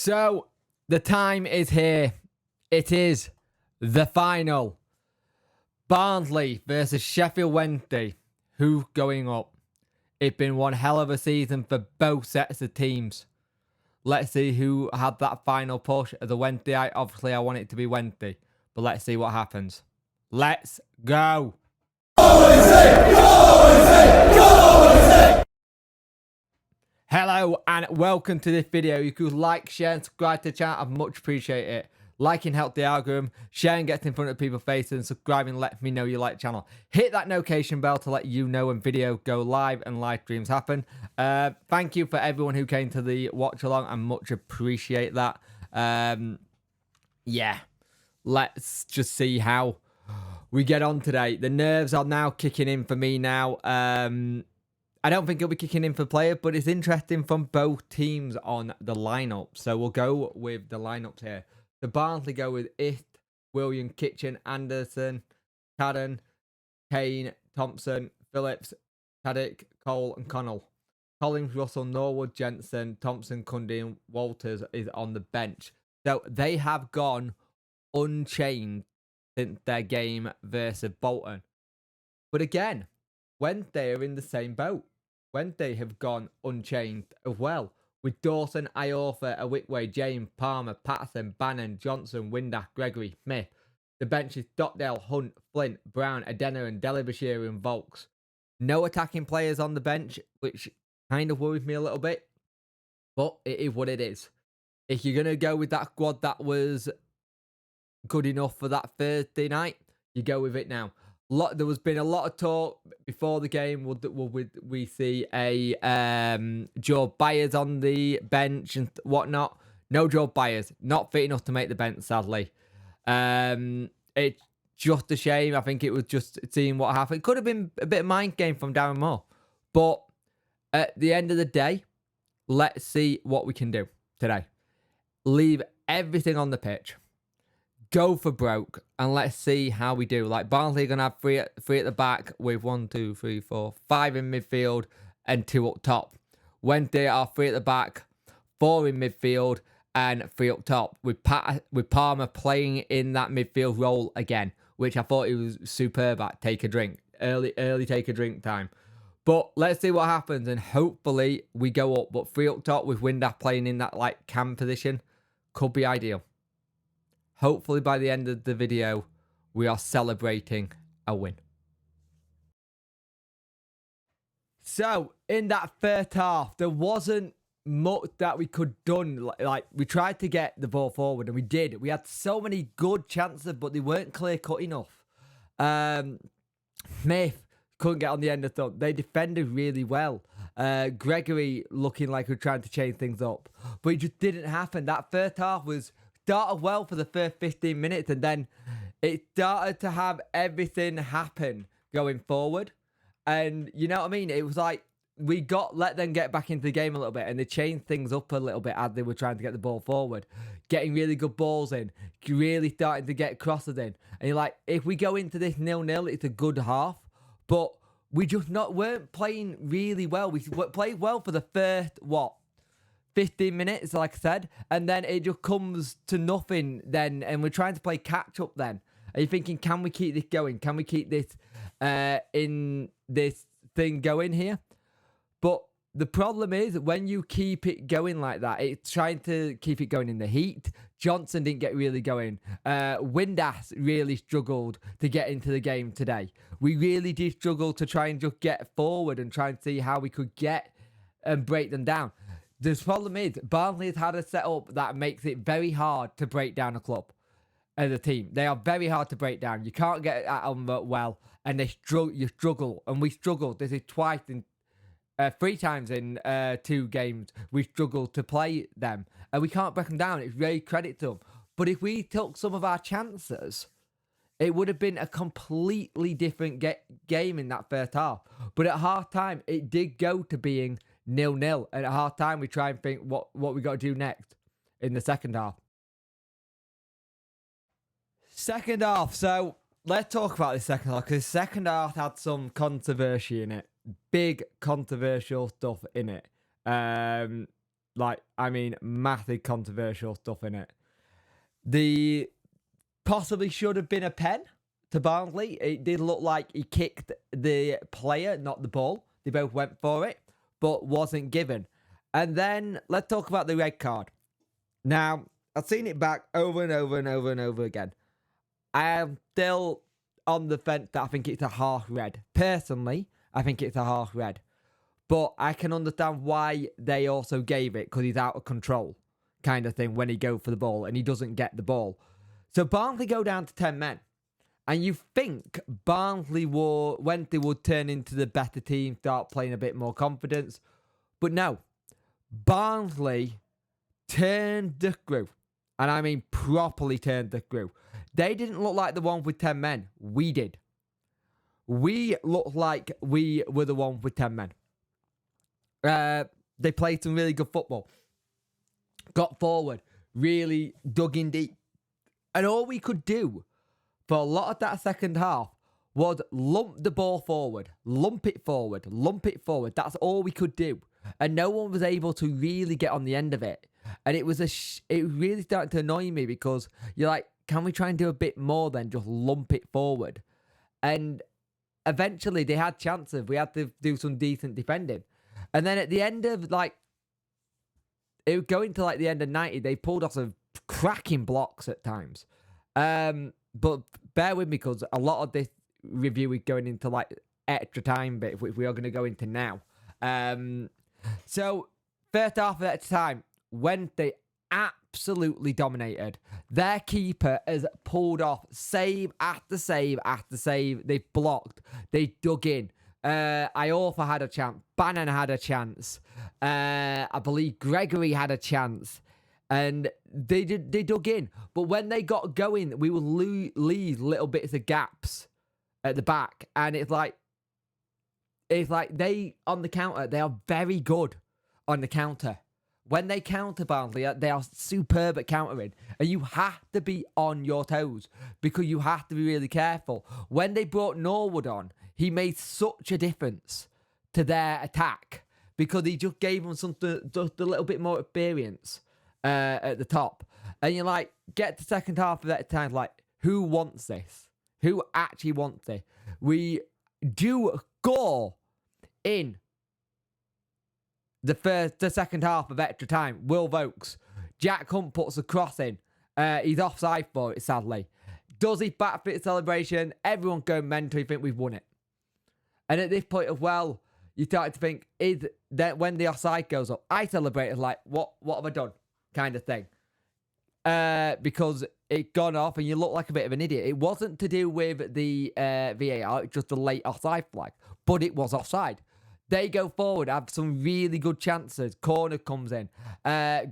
So, the time is here. It is the final. Barnsley versus Sheffield Wednesday. Who's going up? It's been one hell of a season for both sets of teams. Let's see who had that final push of the Wednesday. Obviously, I want it to be Wednesday. But let's see what happens. Let's go. Hello and welcome to this video. You could like, share and subscribe to the channel. I'd much appreciate it. Liking helps the algorithm, sharing gets in front of people's faces, and subscribing lets me know you like the channel. Hit that notification bell to let you know when videos go live and live streams happen. Thank you for everyone who came to the watch along. I much appreciate that. Yeah, let's just see how we get on today. The nerves are now kicking in for me now. I don't think it'll be kicking in for players, but it's interesting from both teams on the lineup. So we'll go with the lineups here. The Barnsley go with It, William, Kitchen, Anderson, Cadden, Kane, Thompson, Phillips, Tadic, Cole, and Connell. Collins, Russell, Norwood, Jensen, Thompson, Cundy, and Walters is on the bench. So they have gone unchanged since their game versus Bolton. But again, Wednesday are in the same boat. Wednesday have gone unchanged as well. With Dawson, Iorfa, Awitway, James, Palmer, Patterson, Bannon, Johnson, Windass, Gregory, Smith. The bench is Stockdale, Hunt, Flint, Brown, Adena, and Delibashir and Volks. No attacking players on the bench, which kind of worries me a little bit. But it is what it is. If you're going to go with that squad that was good enough for that Thursday night, you go with it now. There has been a lot of talk before the game. Will we see a Joe Byers on the bench and whatnot? No Joe Byers. Not fit enough to make the bench, sadly. It's just a shame. I think it was just seeing what happened. It could have been a bit of mind game from Darren Moore. But at the end of the day, let's see what we can do today. Leave everything on the pitch. Go for broke and let's see how we do. Like Barnsley are going to have three at the back with 1, 2, 3, 4, 5 in midfield and 2 up top. Wednesday are 3 at the back, 4 in midfield and 3 up top. With Palmer playing in that midfield role again, which I thought he was superb at. Take a drink. Early take a drink time. But let's see what happens and hopefully we go up. But 3 up top with Windass playing in that like cam position could be ideal. Hopefully by the end of the video, we are celebrating a win. So, in that first half, there wasn't much that we could done. Like, we tried to get the ball forward, and we did. We had so many good chances, but they weren't clear-cut enough. Smith couldn't get on the end of thumb. They defended really well. Gregory looking like we were trying to change things up. But it just didn't happen. That first half started well for the first 15 minutes and then it started to have everything happen going forward. And you know what I mean? It was like we let them get back into the game a little bit and they changed things up a little bit as they were trying to get the ball forward. Getting really good balls in, really starting to get crosses in. And you're like, if we go into this 0-0, it's a good half. But we just weren't playing really well. We played well for the first, 15 minutes, like I said, and then it just comes to nothing then, and we're trying to play catch-up then. Are you thinking, can we keep this going? Can we keep this in this thing going here? But the problem is, when you keep it going like that, it's trying to keep it going in the heat. Johnson didn't get really going. Windass really struggled to get into the game today. We really did struggle to try and just get forward and try and see how we could get and break them down. The problem is, Barnsley has had a setup that makes it very hard to break down a club as a team. They are very hard to break down. You can't get at them well, and you struggle. And we struggled. This is 3 times in 2 games we struggled to play them. And we can't break them down. It's really credit to them. But if we took some of our chances, it would have been a completely different game in that first half. But at half time, it did go to being 0-0, and at half time we try and think what we got to do next in the second half. Second half, so let's talk about this second half, because second half had some controversy in it. Big controversial stuff in it. massive controversial stuff in it. The possibly should have been a pen to Barnsley. It did look like he kicked the player, not the ball. They both went for it, but wasn't given. And then let's talk about the red card. Now, I've seen it back over and over and over and over again. I am still on the fence that I think it's a half red. Personally, I think it's a half red. But I can understand why they also gave it, because he's out of control kind of thing when he goes for the ball and he doesn't get the ball. So Barnsley go down to 10 men. And you think Barnsley Wednesday would turn into the better team, start playing a bit more confidence. But no. Barnsley turned the screw. And I mean properly turned the screw. They didn't look like the one with 10 men. We did. We looked like we were the one with 10 men. They played some really good football. Got forward. Really dug in deep. And all we could do for a lot of that second half was lump the ball forward. Lump it forward. Lump it forward. That's all we could do. And no one was able to really get on the end of it. And it was it really started to annoy me, because you're like, can we try and do a bit more than just lump it forward? And eventually they had chances. We had to do some decent defending. And then at the end of it would go into the end of 90, they pulled off some cracking blocks at times. But bear with me, because a lot of this review is going into extra time bit, which we are going to go into now. So first half of that time, when they absolutely dominated, their keeper has pulled off save after save after save. They blocked. They dug in. Iorfa had a chance. Bannon had a chance. I believe Gregory had a chance. And they dug in. But when they got going, we would leave little bits of gaps at the back. And it's like they, on the counter, they are very good on the counter. When they counter Barnsley, they are superb at countering. And you have to be on your toes, because you have to be really careful. When they brought Norwood on, he made such a difference to their attack, because he just gave them something, just a little bit more experience at the top. And you're like, get to second half of that time, who wants this? Who actually wants it? We do score in the second half of extra time. Will Vokes. Jack Hunt puts a cross in. He's offside for it, sadly. Does he backflip celebration? Everyone going mental. You think we've won it. And at this point as well, you start to think, is that when the offside goes up, I celebrated what have I done? Kind of thing. Because it gone off and you look like a bit of an idiot. It wasn't to do with the VAR, it's just a late offside flag. But it was offside. They go forward, have some really good chances. Corner comes in.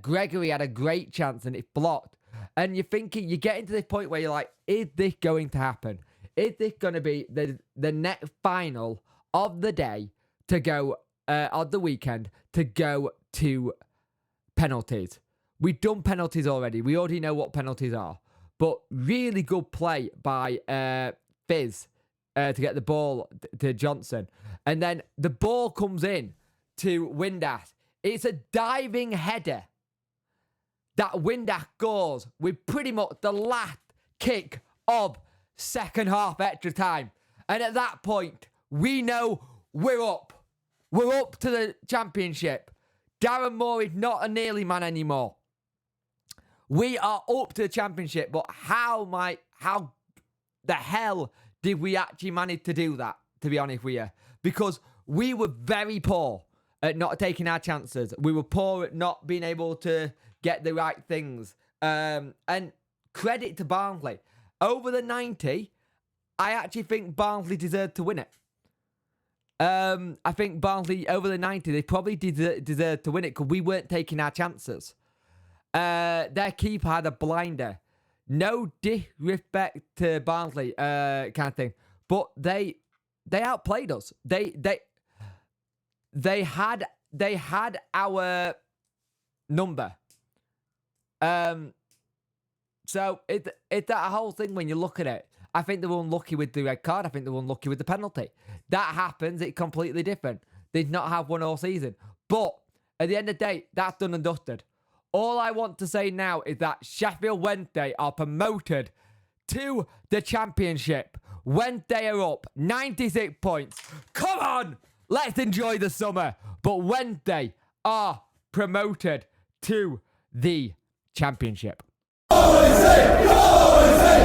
Gregory had a great chance and it's blocked. And you're thinking, you're getting to this point where you're like, is this going to happen? Is this going to be the next final of the day to go, of the weekend, to go to penalties? We've done penalties already. We already know what penalties are. But really good play by Fizz to get the ball to Johnson. And then the ball comes in to Windass. It's a diving header that Windass scores with pretty much the last kick of second half extra time. And at that point, we know we're up. We're up to the championship. Darren Moore is not a nearly man anymore. We are up to the championship, but how the hell did we actually manage to do that, to be honest with you? Because we were very poor at not taking our chances. We were poor at not being able to get the right things. And credit to Barnsley. Over the 90, I actually think Barnsley deserved to win it. I think Barnsley, over the 90, they probably deserved to win it because we weren't taking our chances. Their keeper had a blinder. No disrespect to Barnsley, kind of thing. But they outplayed us. They had our number. So it's that whole thing when you look at it. I think they were unlucky with the red card. I think they were unlucky with the penalty. That happens. It's completely different. They did not have one all season. But At the end of the day, that's done and dusted. All I want to say now is that Sheffield Wednesday are promoted to the Championship. Wednesday are up 96 points. Come on, let's enjoy the summer. But Wednesday are promoted to the Championship. Go Wednesday! Go Wednesday!